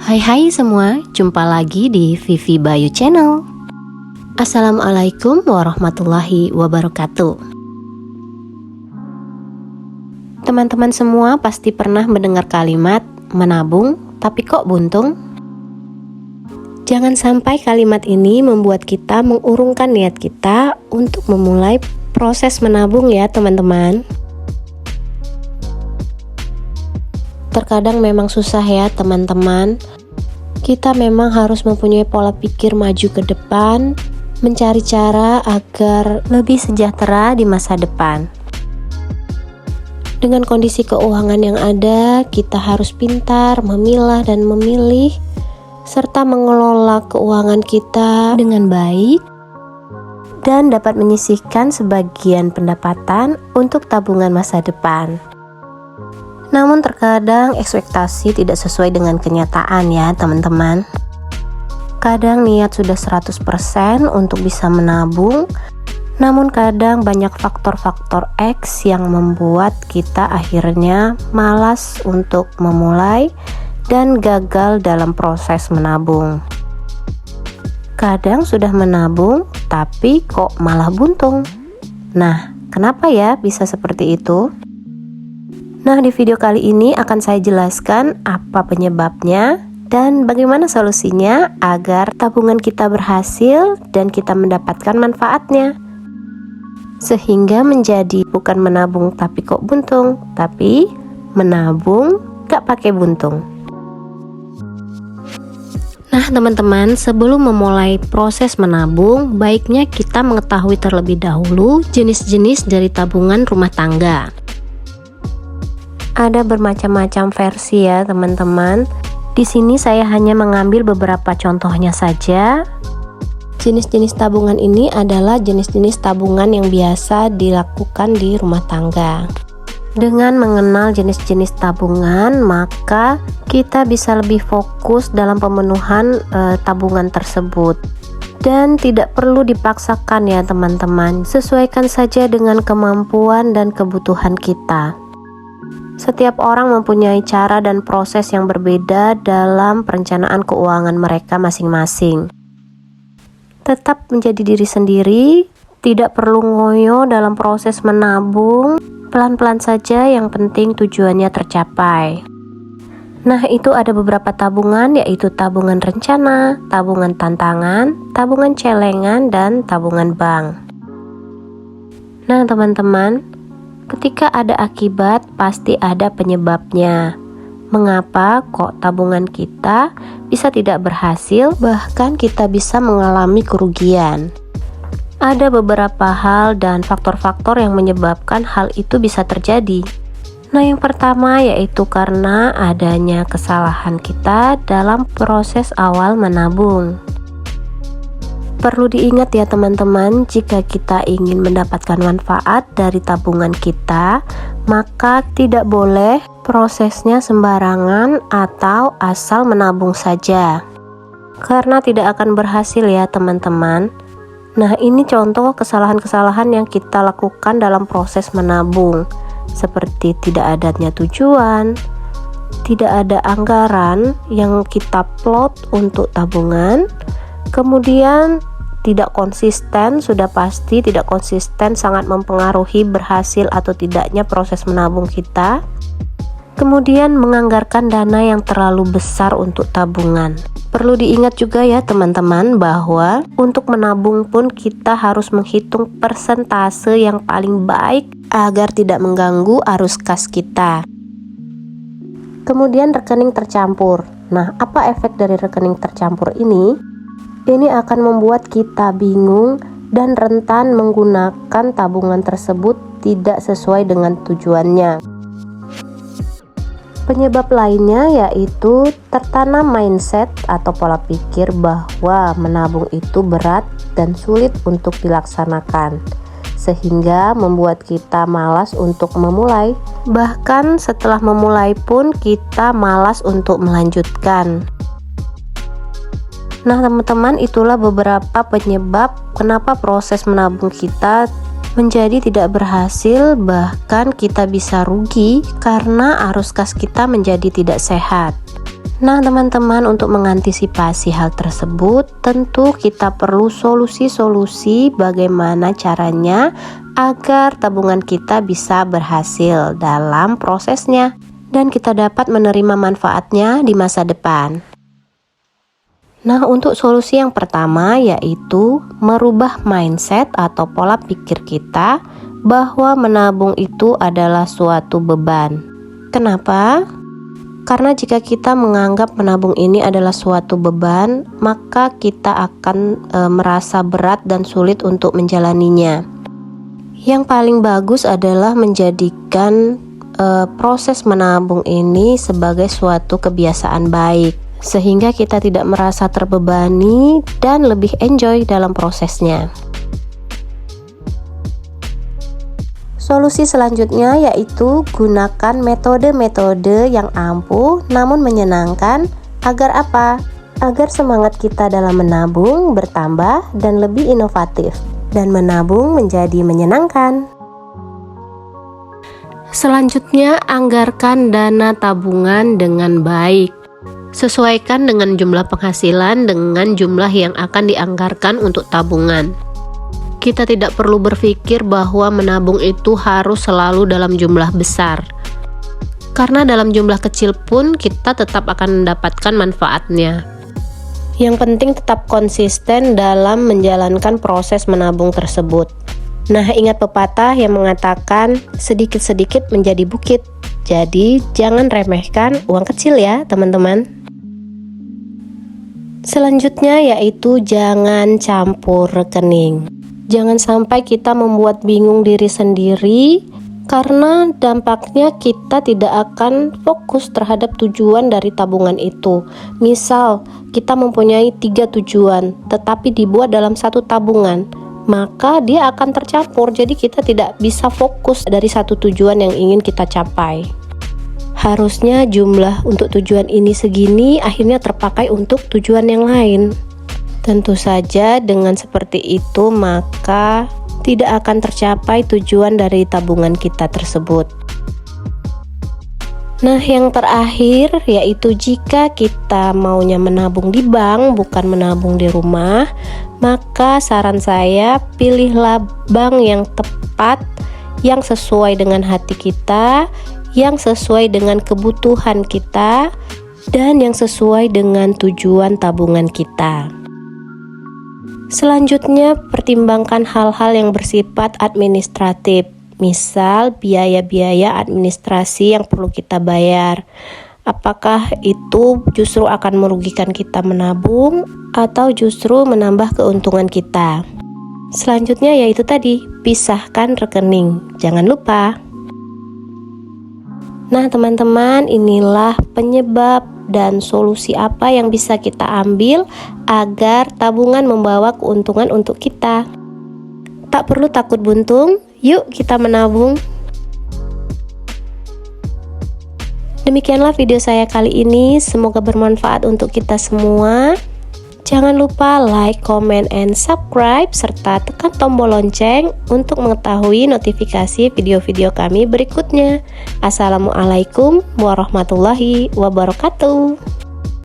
Hai semua, jumpa lagi di Vivi Bayu Channel. Assalamualaikum warahmatullahi wabarakatuh. Teman-teman semua pasti pernah mendengar kalimat menabung tapi kok buntung? Jangan sampai kalimat ini membuat kita mengurungkan niat kita untuk memulai proses menabung ya teman-teman. Terkadang memang susah ya teman-teman. Kita memang harus mempunyai pola pikir maju ke depan, mencari cara agar lebih sejahtera di masa depan. Dengan kondisi keuangan yang ada, kita harus pintar memilah dan memilih, serta mengelola keuangan kita dengan baik, dan dapat menyisihkan sebagian pendapatan untuk tabungan masa depan. Namun terkadang ekspektasi tidak sesuai dengan kenyataan ya teman-teman. Kadang niat sudah 100% untuk bisa menabung, namun kadang banyak faktor-faktor X yang membuat kita akhirnya malas untuk memulai dan gagal dalam proses menabung. Kadang sudah menabung tapi kok malah buntung. Nah, kenapa ya bisa seperti itu? Nah, di video kali ini akan saya jelaskan apa penyebabnya dan bagaimana solusinya agar tabungan kita berhasil dan kita mendapatkan manfaatnya. Sehingga menjadi bukan menabung tapi kok buntung, tapi menabung gak pakai buntung. Nah teman-teman, sebelum memulai proses menabung, baiknya kita mengetahui terlebih dahulu jenis-jenis dari tabungan rumah tangga. Ada bermacam-macam versi ya teman-teman. Di sini saya hanya mengambil beberapa contohnya saja. Jenis-jenis tabungan ini adalah jenis-jenis tabungan yang biasa dilakukan di rumah tangga. Dengan mengenal jenis-jenis tabungan, maka kita bisa lebih fokus dalam pemenuhan tabungan tersebut. Dan tidak perlu dipaksakan ya teman-teman. Sesuaikan saja dengan kemampuan dan kebutuhan kita. Setiap orang mempunyai cara dan proses yang berbeda dalam perencanaan keuangan mereka masing-masing. Tetap menjadi diri sendiri, tidak perlu ngoyo dalam proses menabung, pelan-pelan saja yang penting tujuannya tercapai. Nah, itu ada beberapa tabungan, yaitu tabungan rencana, tabungan tantangan, tabungan celengan, dan tabungan bank. Nah teman-teman, ketika ada akibat, pasti ada penyebabnya. Mengapa kok tabungan kita bisa tidak berhasil, bahkan kita bisa mengalami kerugian? Ada beberapa hal dan faktor-faktor yang menyebabkan hal itu bisa terjadi. Nah, yang pertama yaitu karena adanya kesalahan kita dalam proses awal menabung. Perlu diingat ya teman-teman, jika kita ingin mendapatkan manfaat dari tabungan kita, maka tidak boleh prosesnya sembarangan atau asal menabung saja. Karena tidak akan berhasil ya teman-teman. Nah, ini contoh kesalahan-kesalahan yang kita lakukan dalam proses menabung. Seperti tidak adanya tujuan, tidak ada anggaran yang kita plot untuk tabungan. Kemudian tidak konsisten, sudah pasti tidak konsisten sangat mempengaruhi berhasil atau tidaknya proses menabung kita. Kemudian menganggarkan dana yang terlalu besar untuk tabungan. Perlu diingat juga ya teman-teman bahwa untuk menabung pun kita harus menghitung persentase yang paling baik agar tidak mengganggu arus kas kita. Kemudian rekening tercampur. Nah, apa efek dari rekening tercampur ini? Ini akan membuat kita bingung dan rentan menggunakan tabungan tersebut tidak sesuai dengan tujuannya. Penyebab lainnya yaitu tertanam mindset atau pola pikir bahwa menabung itu berat dan sulit untuk dilaksanakan, sehingga membuat kita malas untuk memulai. Bahkan setelah memulai pun kita malas untuk melanjutkan. Nah teman-teman, itulah beberapa penyebab kenapa proses menabung kita menjadi tidak berhasil, bahkan kita bisa rugi karena arus kas kita menjadi tidak sehat. Nah teman-teman, untuk mengantisipasi hal tersebut tentu kita perlu solusi-solusi bagaimana caranya agar tabungan kita bisa berhasil dalam prosesnya dan kita dapat menerima manfaatnya di masa depan. Nah, untuk solusi yang pertama yaitu merubah mindset atau pola pikir kita bahwa menabung itu adalah suatu beban. Kenapa? Karena jika kita menganggap menabung ini adalah suatu beban, maka kita akan merasa berat dan sulit untuk menjalaninya. Yang paling bagus adalah menjadikan proses menabung ini sebagai suatu kebiasaan baik, sehingga kita tidak merasa terbebani dan lebih enjoy dalam prosesnya. Solusi selanjutnya yaitu gunakan metode-metode yang ampuh namun menyenangkan. Agar apa? Agar semangat kita dalam menabung bertambah dan lebih inovatif, dan menabung menjadi menyenangkan. Selanjutnya, anggarkan dana tabungan dengan baik. Sesuaikan dengan jumlah penghasilan dengan jumlah yang akan dianggarkan untuk tabungan. Kita tidak perlu berpikir bahwa menabung itu harus selalu dalam jumlah besar. Karena dalam jumlah kecil pun kita tetap akan mendapatkan manfaatnya. Yang penting tetap konsisten dalam menjalankan proses menabung tersebut. Nah, ingat pepatah yang mengatakan sedikit-sedikit menjadi bukit. Jadi, jangan remehkan uang kecil ya, teman-teman. Selanjutnya yaitu jangan campur rekening. Jangan sampai kita membuat bingung diri sendiri, karena dampaknya kita tidak akan fokus terhadap tujuan dari tabungan itu. Misal, kita mempunyai 3 tujuan, tetapi dibuat dalam satu tabungan, maka dia akan tercampur, jadi kita tidak bisa fokus dari satu tujuan yang ingin kita capai. Harusnya jumlah untuk tujuan ini segini, akhirnya terpakai untuk tujuan yang lain. Tentu saja dengan seperti itu maka tidak akan tercapai tujuan dari tabungan kita tersebut. Nah, yang terakhir yaitu jika kita maunya menabung di bank bukan menabung di rumah, maka saran saya pilihlah bank yang tepat, yang sesuai dengan hati kita, yang sesuai dengan kebutuhan kita, dan yang sesuai dengan tujuan tabungan kita. Selanjutnya, pertimbangkan hal-hal yang bersifat administratif, misal biaya-biaya administrasi yang perlu kita bayar. Apakah itu justru akan merugikan kita menabung atau justru menambah keuntungan kita? Selanjutnya yaitu tadi, pisahkan rekening. Jangan lupa. Nah teman-teman, inilah penyebab dan solusi apa yang bisa kita ambil agar tabungan membawa keuntungan untuk kita. Tak perlu takut buntung, yuk kita menabung. Demikianlah video saya kali ini, semoga bermanfaat untuk kita semua. Jangan lupa like, comment, and subscribe, serta tekan tombol lonceng untuk mengetahui notifikasi video-video kami berikutnya. Assalamualaikum warahmatullahi wabarakatuh.